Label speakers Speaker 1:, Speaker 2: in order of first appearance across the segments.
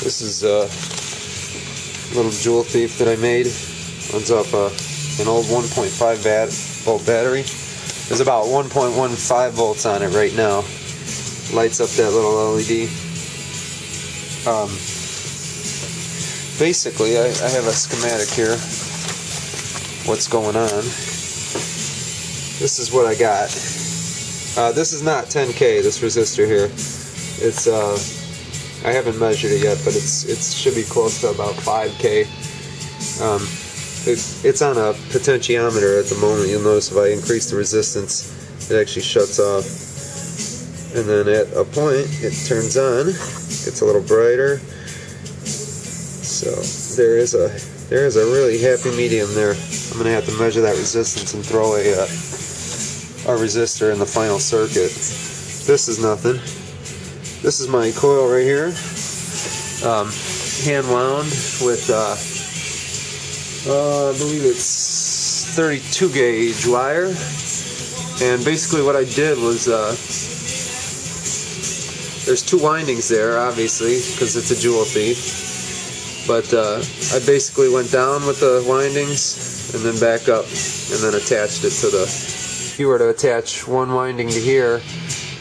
Speaker 1: This is a little Joule Thief that I made. Runs off an old 1.5 volt battery. There's about 1.15 volts on it right now. Lights up that little LED. Basically, I have a schematic here. What's going on? This is what I got. This is not 10K. This resistor here. It's I haven't measured it yet, but it should be close to about 5K. It's on a potentiometer at the moment. You'll notice if I increase the resistance, it actually shuts off, and then at a point it turns on, gets a little brighter. So there is a really happy medium there. I'm gonna have to measure that resistance and throw a resistor in the final circuit. This is nothing. This is my coil right here, hand wound with I believe it's 32 gauge wire. And basically what I did was, there's two windings there, obviously, because it's a Joule Thief. But I basically went down with the windings and then back up and then attached it to the... If you were to attach one winding to here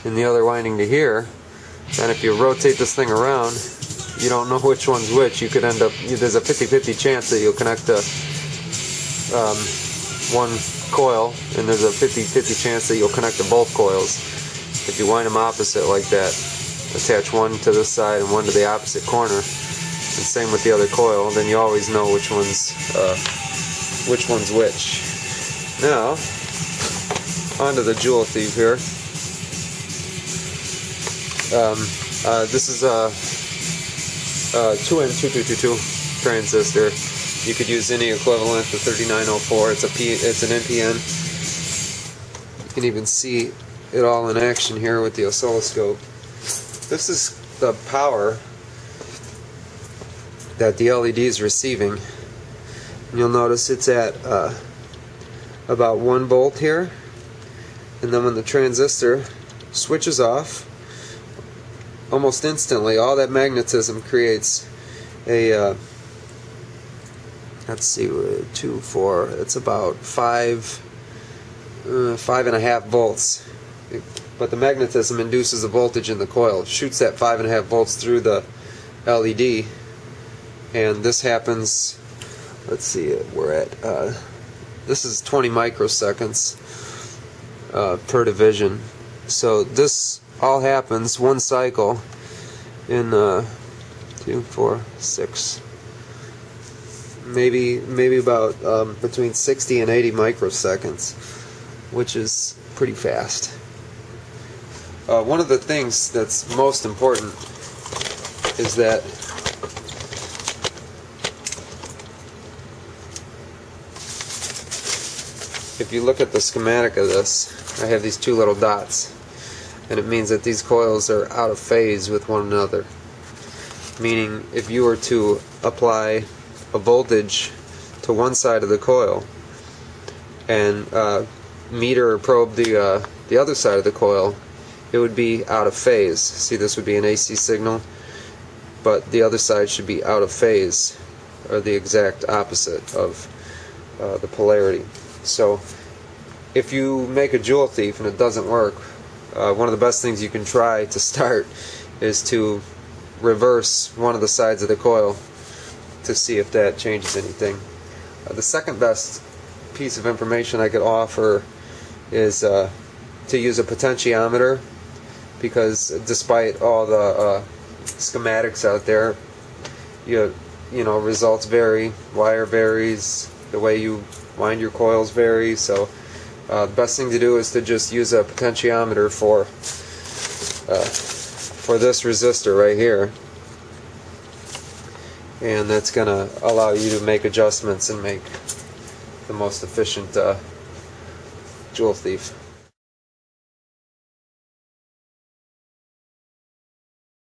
Speaker 1: and the other winding to here, and if you rotate this thing around, you don't know which one's which. You could end up, there's a 50-50 chance that you'll connect to one coil, and there's a 50-50 chance that you'll connect to both coils. If you wind them opposite like that, attach one to this side and one to the opposite corner, and same with the other coil, then you always know which one's which. Now, onto the Joule Thief here. This is a 2N2222 transistor. You could use any equivalent to 3904. It's an NPN. You can even see it all in action here with the oscilloscope. This is the power that the LED is receiving. And you'll notice it's at about 1 volt here. And then when the transistor switches off, almost instantly, all that magnetism creates a, let's see, 2, 4, it's about 5.5 volts. But the magnetism induces a voltage in the coil, shoots that 5.5 volts through the LED, and this happens, let's see, we're at, this is 20 microseconds per division. So this all happens one cycle in 2, 4, 6, maybe about between 60 and 80 microseconds, which is pretty fast. One of the things that's most important is that if you look at the schematic of this, I have these two little dots, and it means that these coils are out of phase with one another. Meaning, if you were to apply a voltage to one side of the coil and meter or probe the other side of the coil, it would be out of phase. See, this would be an AC signal, but the other side should be out of phase, or the exact opposite of the polarity. So, if you make a Joule Thief and it doesn't work, one of the best things you can try to start is to reverse one of the sides of the coil to see if that changes anything. The second best piece of information I could offer is to use a potentiometer, because despite all the schematics out there, you know, results vary, wire varies, the way you wind your coils vary. So the best thing to do is to just use a potentiometer for this resistor right here, and that's going to allow you to make adjustments and make the most efficient Joule Thief.